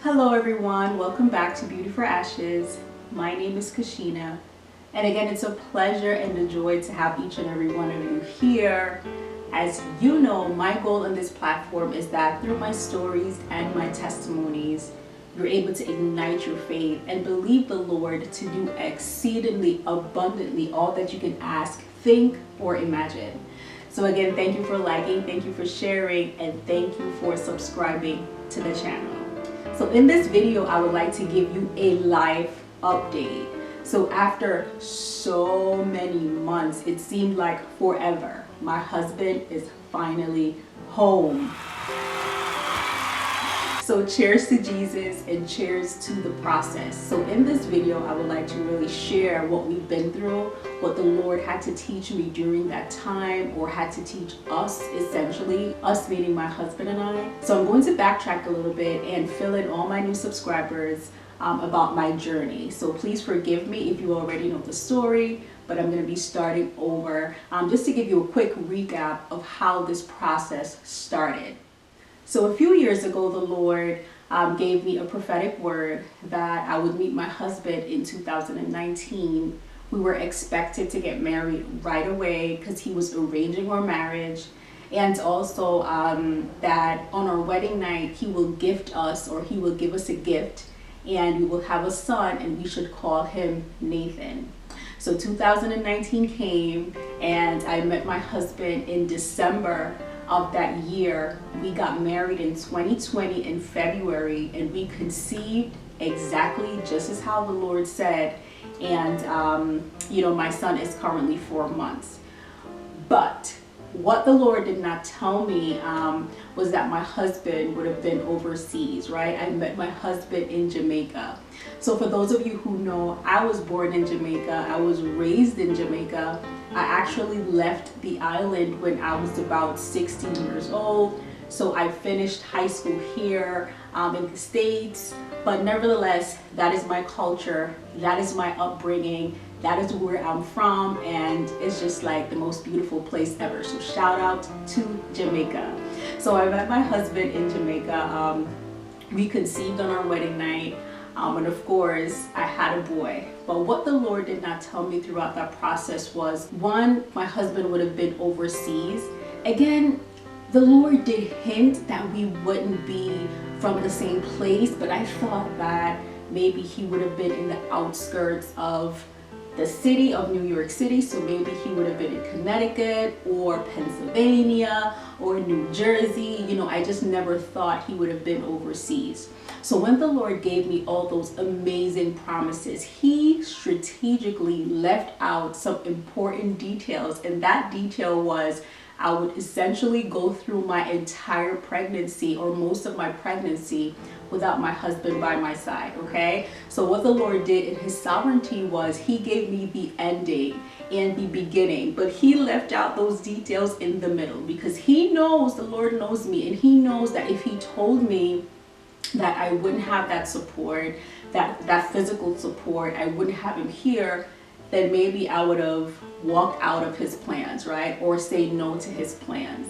Hello everyone, welcome back to Beauty for Ashes. My name is Kashina, and again it's a pleasure and a joy to have each and every one of you here. As you know, my goal on this platform is that through my stories and my testimonies, you're able to ignite your faith and believe the Lord to do exceedingly abundantly all that you can ask, think, or imagine. So again, thank you for liking, thank you for sharing, and thank you for subscribing to the channel. So in this video, I would like to give you a life update. So after so many months, it seemed like forever, my husband is finally home. So cheers to Jesus and cheers to the process. So in this video, I would like to really share what we've been through, what the Lord had to teach me during that time, or had to teach us, essentially, us meaning my husband and I. So I'm going to backtrack a little bit and fill in all my new subscribers about my journey. So please forgive me if you already know the story, but I'm going to be starting over just to give you a quick recap of how this process started. So a few years ago, the Lord gave me a prophetic word that I would meet my husband in 2019. We were expected to get married right away because he was arranging our marriage. And also that on our wedding night, he will gift us, or he will give us a gift, and we will have a son, and we should call him Nathan. So 2019 came, and I met my husband in December of that year. We got married in 2020 in February, and we conceived exactly just as how the Lord said. And my son is currently 4 months. But what the Lord did not tell me was that my husband would have been overseas, right? I met my husband in Jamaica. So for those of you who know, I was born in Jamaica. I was raised in Jamaica. I actually left the island when I was about 16 years old. So I finished high school here in the States. But nevertheless, that is my culture. That is my upbringing. That is where I'm from, and it's just like the most beautiful place ever. So shout out to Jamaica. So I met my husband in Jamaica. We conceived on our wedding night, and of course I had a boy. But what the Lord did not tell me throughout that process was, one, my husband would have been overseas. Again, the Lord did hint that we wouldn't be from the same place, but I thought that maybe he would have been in the outskirts of the city of New York City. So maybe he would have been in Connecticut or Pennsylvania or New Jersey. I just never thought he would have been overseas. So when the Lord gave me all those amazing promises, he strategically left out some important details. And that detail was, I would essentially go through my entire pregnancy, or most of my pregnancy, without my husband by my side, okay? So what the Lord did in his sovereignty was he gave me the ending and the beginning, but he left out those details in the middle, because he knows, the Lord knows me, and he knows that if he told me that I wouldn't have that support, that physical support, I wouldn't have him here, then maybe I would have walked out of his plans, right? Or say no to his plans.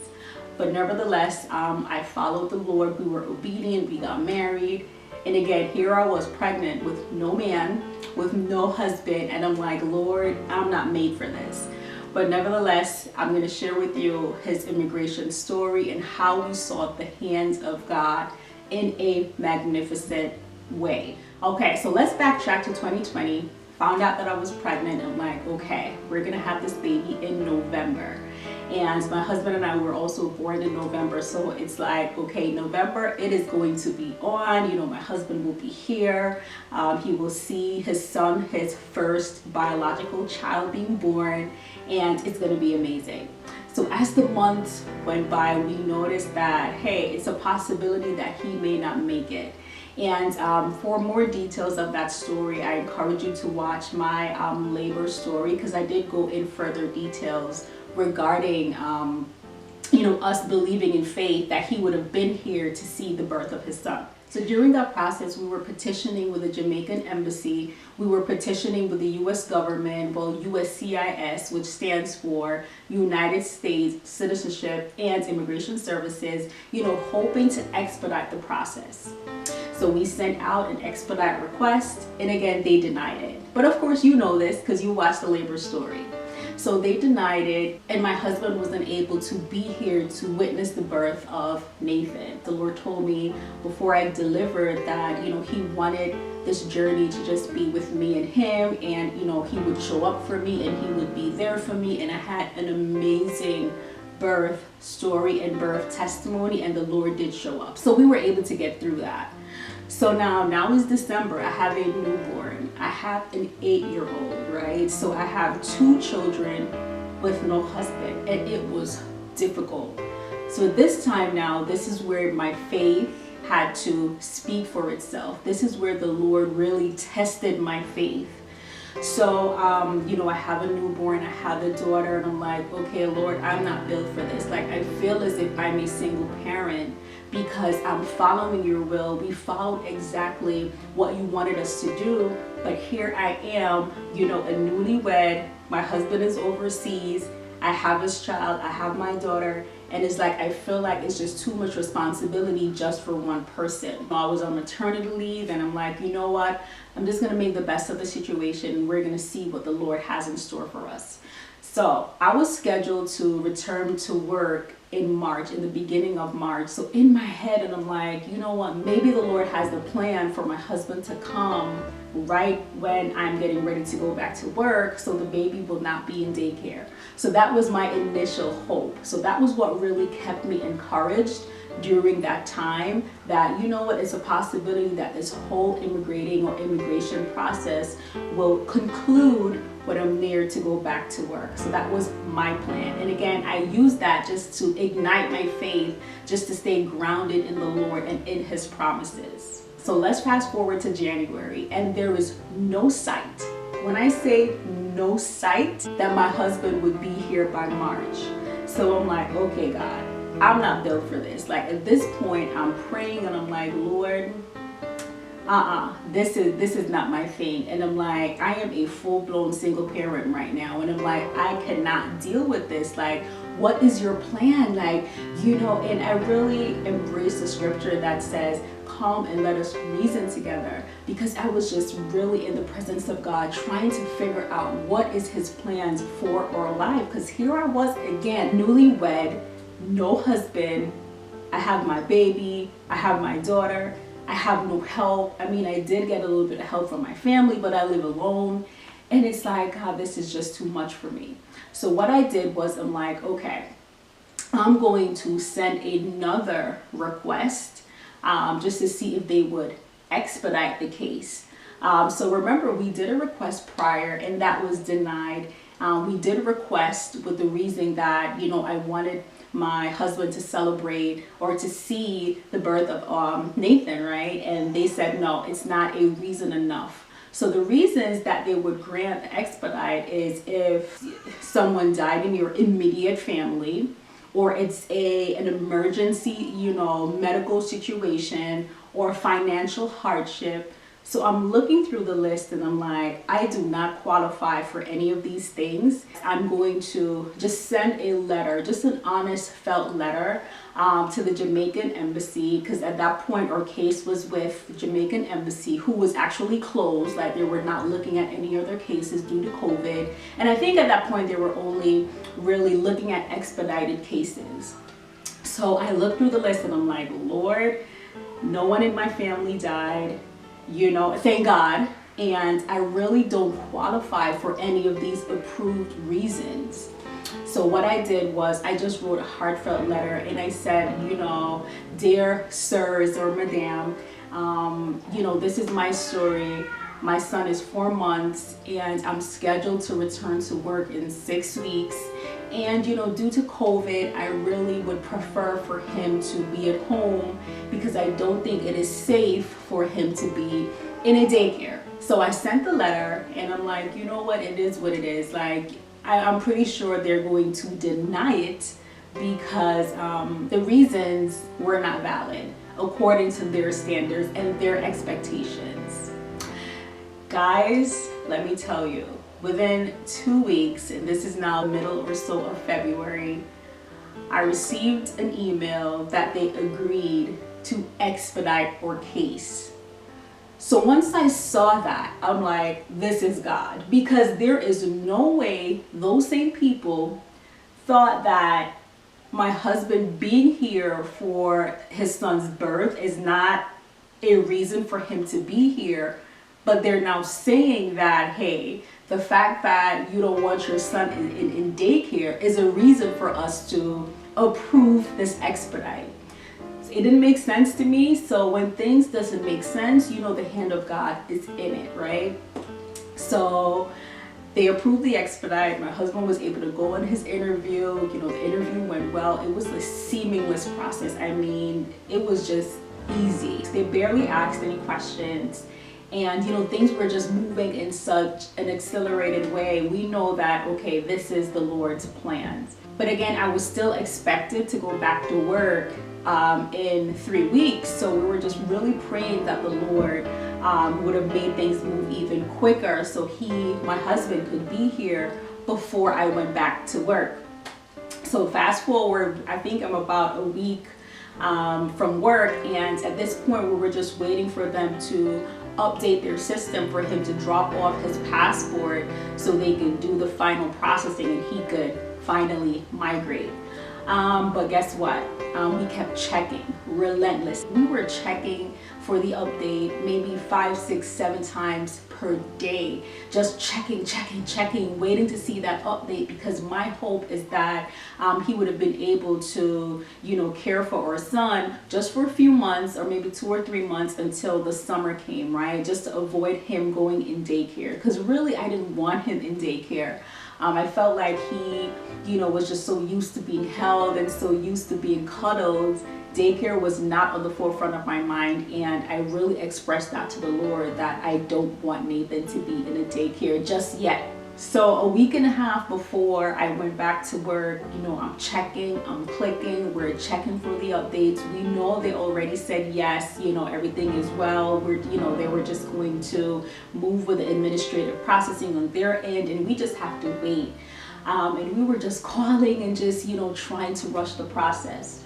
But nevertheless, I followed the Lord. We were obedient. We got married. And again, here I was pregnant with no man, with no husband. And I'm like, Lord, I'm not made for this. But nevertheless, I'm going to share with you his immigration story and how we saw the hands of God in a magnificent way. Okay, so let's backtrack to 2020. Found out that I was pregnant. I'm like, okay, we're gonna have this baby in November. And my husband and I were also born in November. So it's like, okay, November, it is going to be on. My husband will be here. He will see his son, his first biological child being born, and it's gonna be amazing. So as the months went by, we noticed that, hey, it's a possibility that he may not make it. And for more details of that story, I encourage you to watch my labor story, because I did go in further details regarding us believing in faith that he would have been here to see the birth of his son. So during that process, we were petitioning with the Jamaican embassy. We were petitioning with the U.S. government, well, USCIS, which stands for United States Citizenship and Immigration Services, hoping to expedite the process. So we sent out an expedite request, and again, they denied it. But of course, you know this because you watched the labor story. So they denied it, and my husband wasn't able to be here to witness the birth of Nathan. The Lord told me before I delivered that, he wanted this journey to just be with me and him, and, he would show up for me and he would be there for me. And I had an amazing birth story and birth testimony, and the Lord did show up. So we were able to get through that. So now is December. I have a newborn. I have an 8-year-old, right? So I have 2 children with no husband, and it was difficult. So this time now, this is where my faith had to speak for itself. This is where the Lord really tested my faith. So, I have a newborn, I have a daughter, and I'm like, okay, Lord, I'm not built for this. Like, I feel as if I'm a single parent because I'm following your will. We followed exactly what you wanted us to do, but here I am, a newlywed. My husband is overseas. I have his child, I have my daughter, and it's like I feel like it's just too much responsibility just for one person. I was on maternity leave, and I'm like, you know what? I'm just gonna make the best of the situation. We're gonna see what the Lord has in store for us. So I was scheduled to return to work in March, in the beginning of March. So in my head, and I'm like, you know what? Maybe the Lord has the plan for my husband to come right when I'm getting ready to go back to work, so the baby will not be in daycare. So that was my initial hope. So that was what really kept me encouraged during that time, that it's a possibility that this whole immigration process will conclude when I'm there to go back to work. So that was my plan. And again, I used that just to ignite my faith, just to stay grounded in the Lord and in his promises. So let's fast forward to January, and there is no sight. When I say no sight, that my husband would be here by March. So I'm like, okay, God, I'm not built for this. Like, at this point, I'm praying and I'm like, Lord, this is not my thing. And I'm like, I am a full-blown single parent right now, and I'm like, I cannot deal with this. Like, what is your plan? Like, and I really embrace the scripture that says, come and let us reason together, because I was just really in the presence of God trying to figure out what is his plans for our life. Because here I was again, newlywed, no husband, I have my baby, I have my daughter, I have no help. I mean, I did get a little bit of help from my family, but I live alone. And it's like, God, this is just too much for me. So what I did was, I'm like, okay, I'm going to send another request just to see if they would expedite the case. So remember, we did a request prior, and that was denied. We did a request with the reason that, I wanted my husband to celebrate or to see the birth of Nathan, right? And they said, no, it's not a reason enough. So the reasons that they would grant the expedite is if someone died in your immediate family, or it's an emergency, medical situation, or financial hardship. So I'm looking through the list, and I'm like, I do not qualify for any of these things. I'm going to just send a letter, just an honest felt letter to the Jamaican embassy, because at that point our case was with the Jamaican embassy, who was actually closed. Like, they were not looking at any other cases due to COVID. And I think at that point they were only really looking at expedited cases. So I looked through the list, and I'm like, Lord, no one in my family died. Thank God. And I really don't qualify for any of these approved reasons. So what I did was I just wrote a heartfelt letter, and I said, dear sirs or madam, this is my story. My son is 4 months, and I'm scheduled to return to work in 6 weeks. And, due to COVID, I really would prefer for him to be at home, because I don't think it is safe for him to be in a daycare. So I sent the letter, and I'm like, you know what? It is what it is. Like, I'm pretty sure they're going to deny it, because the reasons were not valid according to their standards and their expectations. Guys, let me tell you, within 2 weeks, and this is now the middle or so of February, I received an email that they agreed to expedite our case. So once I saw that, I'm like, this is God, because there is no way those same people thought that my husband being here for his son's birth is not a reason for him to be here. But they're now saying that, hey, the fact that you don't want your son in daycare is a reason for us to approve this expedite. It didn't make sense to me. So when things doesn't make sense, you know, the hand of God is in it, right? So they approved the expedite. My husband was able to go on his interview. You know, the interview went well. It was a seamless process. I mean, it was just easy. They barely asked any questions. And, you know, things were just moving in such an accelerated way. We know that, okay, this is the Lord's plans. But again, I was still expected to go back to work in 3 weeks. So we were just really praying that the Lord would have made things move even quicker so my husband could be here before I went back to work. So fast forward, I think I'm about a week from work, and at this point we were just waiting for them to update their system for him to drop off his passport so they could do the final processing and he could finally migrate. But guess what? We kept checking, relentless. We were checking for the update maybe 5, 6, 7 times per day, just checking, waiting to see that update, because my hope is that he would have been able to, you know, care for our son just for a few months or maybe 2 or 3 months until the summer came, right? Just to avoid him going in daycare, because really I didn't want him in daycare. I felt like he, you know, was just so used to being held and so used to being cuddled. Daycare was not on the forefront of my mind, and I really expressed that to the Lord that I don't want Nathan to be in a daycare just yet. So a week and a half before I went back to work, you know, I'm checking, I'm clicking, we're checking for the updates. We know they already said yes, you know, everything is well. You know, they were just going to move with the administrative processing on their end, and we just have to wait. And we were just calling and just, you know, trying to rush the process.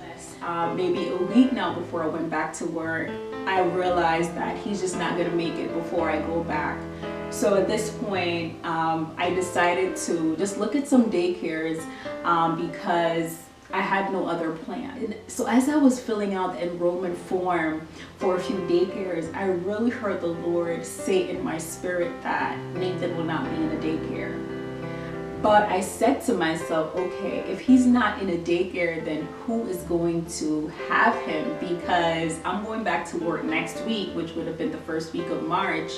Maybe a week now before I went back to work, I realized that he's just not gonna make it before I go back. So at this point, I decided to just look at some daycares because I had no other plan. And so as I was filling out the enrollment form for a few daycares, I really heard the Lord say in my spirit that Nathan will not be in a daycare. But I said to myself, okay, if he's not in a daycare, then who is going to have him? Because I'm going back to work next week, which would have been the first week of March.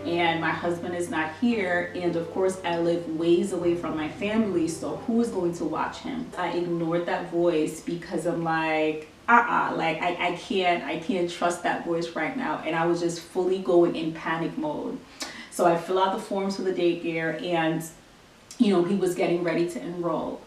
And my husband is not here, and of course I live ways away from my family, so who is going to watch him? I ignored that voice because I'm like, like I can't trust that voice right now. And I was just fully going in panic mode. So I fill out the forms for the daycare, and you know, he was getting ready to enroll.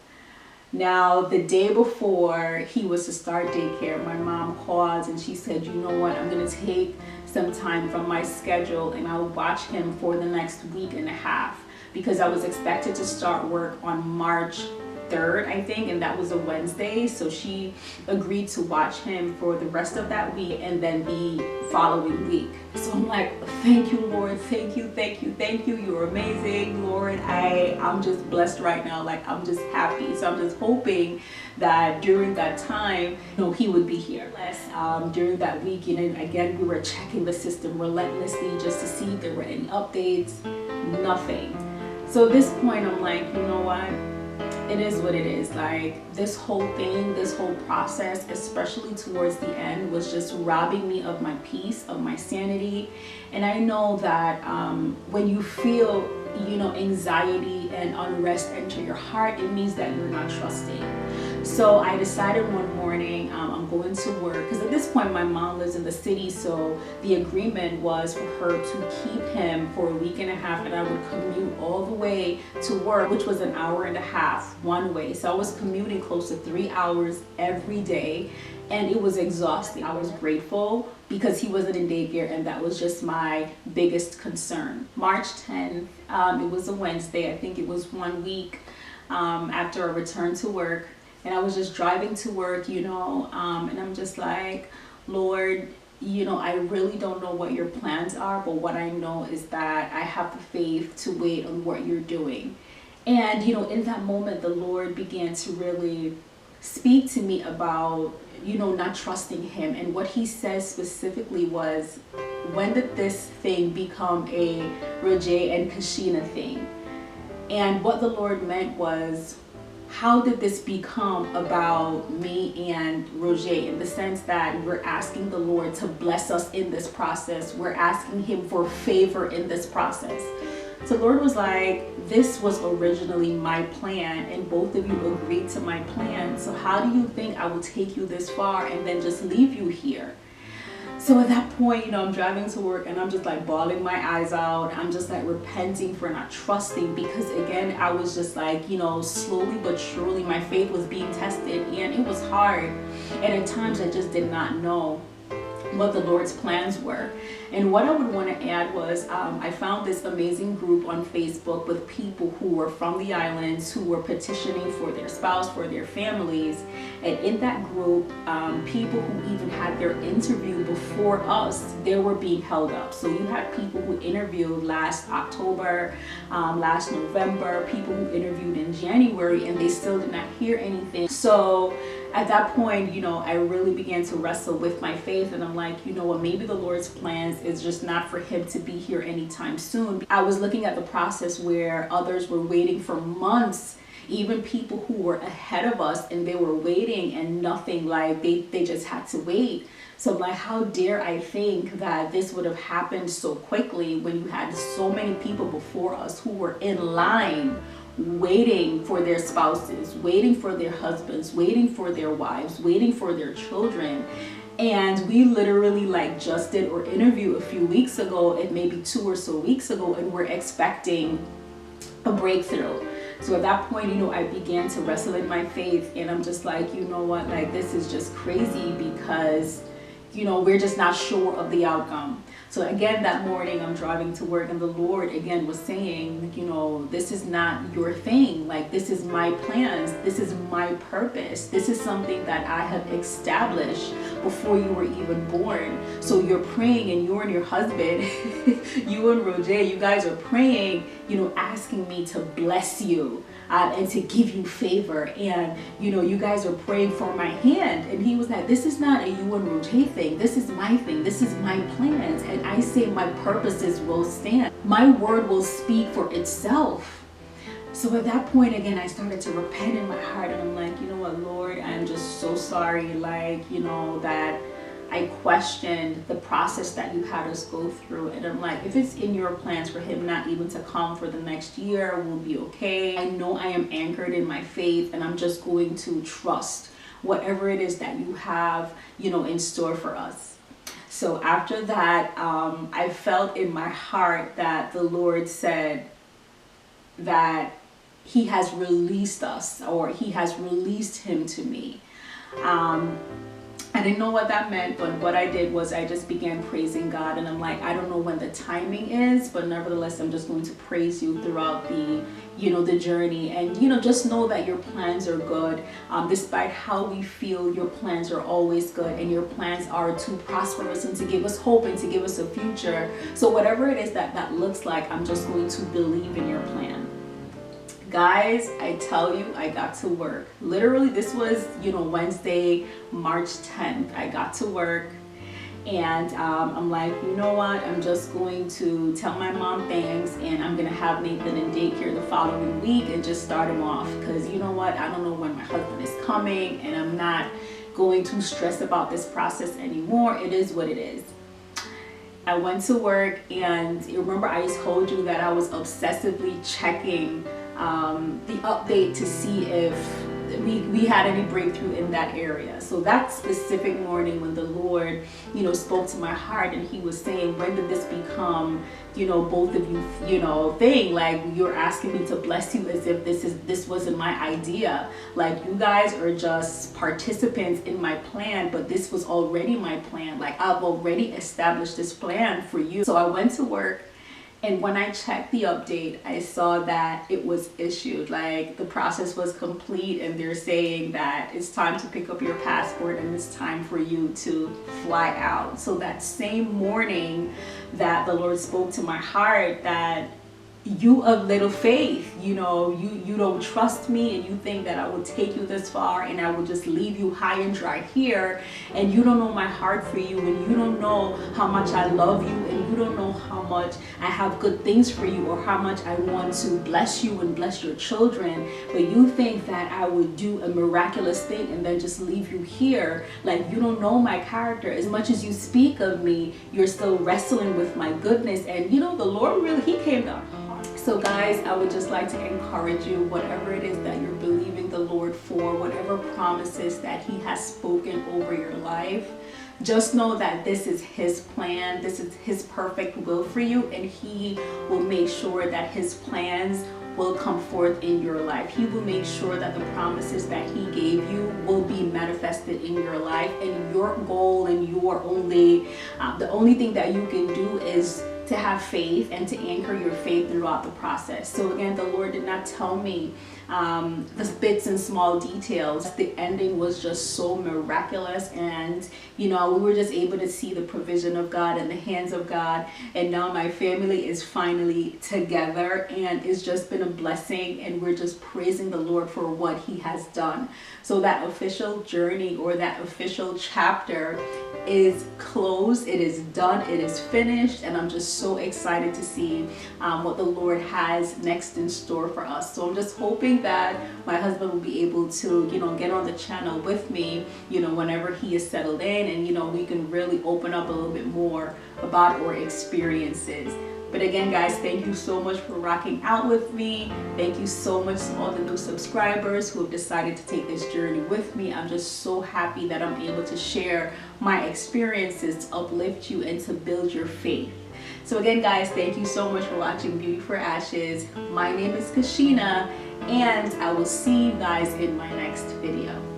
Now, the day before he was to start daycare, my mom called and she said, you know what, I'm gonna take some time from my schedule and I'll watch him for the next week and a half, because I was expected to start work on March 3rd, I think, and that was a Wednesday. So she agreed to watch him for the rest of that week and then the following week. So I'm like, thank you, Lord, thank you, you're amazing, Lord. I'm just blessed right now, like I'm just happy. So I'm just hoping that during that time, you know, he would be here. During that week, you know, again, we were checking the system relentlessly just to see if there were any updates. Nothing. So at this point, I'm like, you know what? It is what it is. Like this whole thing, this whole process, especially towards the end, was just robbing me of my peace, of my sanity. And I know that when you feel, you know, anxiety and unrest enter your heart, it means that you're not trusting. So I decided one morning I'm going to work, because at this point my mom lives in the city, so the agreement was for her to keep him for a week and a half, and I would commute all the way to work, which was an hour and a half one way. So I was commuting close to 3 hours every day, and it was exhausting. I was grateful because he wasn't in daycare, and that was just my biggest concern. March 10th, it was a Wednesday. I think it was 1 week after I returned to work. And I was just driving to work, and I'm just like, Lord, I really don't know what your plans are, but what I know is that I have the faith to wait on what you're doing. And, in that moment, the Lord began to really speak to me about, not trusting him. And what he says specifically was, when did this thing become a Rajay and Kashina thing? And what the Lord meant was, how did this become about me and Roger, in the sense that we're asking the Lord to bless us in this process. We're asking him for favor in this process. So the Lord was like, this was originally my plan, and both of you agreed to my plan. So how do you think I will take you this far and then just leave you here? So at that point, I'm driving to work and I'm just like bawling my eyes out. I'm just like repenting for not trusting, because again, I was just like, slowly but surely my faith was being tested, and it was hard. And at times I just did not know what the Lord's plans were. And what I would want to add was, I found this amazing group on Facebook with people who were from the islands, who were petitioning for their spouse, for their families. And in that group, people who even had their interview before us, they were being held up. So you had people who interviewed last October, last November, people who interviewed in January, and they still did not hear anything. So at that point, I really began to wrestle with my faith, and I'm like, what, maybe the Lord's plans is just not for him to be here anytime soon. I was looking at the process where others were waiting for months, even people who were ahead of us, and they were waiting and nothing, like they just had to wait. So I'm like, how dare I think that this would have happened so quickly when you had so many people before us who were in line waiting for their spouses, waiting for their husbands, waiting for their wives, waiting for their children. And we literally just did our interview a few weeks ago, and maybe 2 or so weeks ago, and we're expecting a breakthrough. So at that point, I began to wrestle in my faith, and I'm just like, what, this is just crazy, because we're just not sure of the outcome. So again, that morning I'm driving to work, and the Lord again was saying, this is not your thing. This is my plans. This is my purpose. This is something that I have established before you were even born. So you're praying, and you and your husband, you and Roger, you guys are praying, asking me to bless you. And to give you favor, and you guys are praying for my hand. And he was like, this is not a you and Roger thing. This is my thing. This is my plans. And I say my purposes will stand. My word will speak for itself. So at that point, again, I started to repent in my heart, and I'm like, what, Lord, I'm just so sorry, that I questioned the process that you had us go through. And I'm like, if it's in your plans for him not even to come for the next year, we'll be okay. I know I am anchored in my faith, and I'm just going to trust whatever it is that you have, in store for us. So after that, I felt in my heart that the Lord said that he has released us, or he has released him to me. I didn't know what that meant, but what I did was I just began praising God, and I'm like, I don't know when the timing is, but nevertheless, I'm just going to praise you throughout the journey. And just know that your plans are good. Despite how we feel, your plans are always good, and your plans are to prosper us and to give us hope and to give us a future. So whatever it is that looks like, I'm just going to believe in your plan. Guys, I tell you, I got to work. Literally, this was, Wednesday, March 10th. I got to work, and I'm like, what? I'm just going to tell my mom thanks, and I'm going to have Nathan in daycare the following week and just start him off. Because I don't know when my husband is coming, and I'm not going to stress about this process anymore. It is what it is. I went to work, and remember I told you that I was obsessively checking the update to see if we had any breakthrough in that area. So that specific morning when the Lord, spoke to my heart, and he was saying, when did this become, both of you, thing? Like, you're asking me to bless you as if this wasn't my idea. Like, you guys are just participants in my plan, but this was already my plan. Like, I've already established this plan for you. So I went to work, and when I checked the update, I saw that it was issued. Like, the process was complete, and they're saying that it's time to pick up your passport and it's time for you to fly out. So that same morning that the Lord spoke to my heart that you of little faith, you don't trust me, and you think that I will take you this far and I will just leave you high and dry here, and you don't know my heart for you, and you don't know how much I love you, and you don't know how much I have good things for you, or how much I want to bless you and bless your children, but you think that I would do a miraculous thing and then just leave you here. Like, you don't know my character. As much as you speak of me, you're still wrestling with my goodness. And the Lord really, he came down. So guys, I would just like to encourage you, whatever it is that you're believing the Lord for, whatever promises that he has spoken over your life, just know that this is his plan, this is his perfect will for you, and he will make sure that his plans will come forth in your life. He will make sure that the promises that he gave you will be manifested in your life, and your goal and your the only thing that you can do is to have faith and to anchor your faith throughout the process. So again, the Lord did not tell me the bits and small details. The ending was just so miraculous, and we were just able to see the provision of God and the hands of God, and now my family is finally together, and it's just been a blessing, and we're just praising the Lord for what he has done. So that official journey, or that official chapter, is closed, it is done, it is finished, and I'm just so excited to see what the Lord has next in store for us. So I'm just hoping that my husband will be able to get on the channel with me whenever he is settled in, and we can really open up a little bit more about our experiences. But again, guys, thank you so much for rocking out with me. Thank you so much to all the new subscribers who have decided to take this journey with me. I'm just so happy that I'm able to share my experiences to uplift you and to build your faith. So again, guys, thank you so much for watching Beauty for Ashes. My name is Kashina, and I will see you guys in my next video.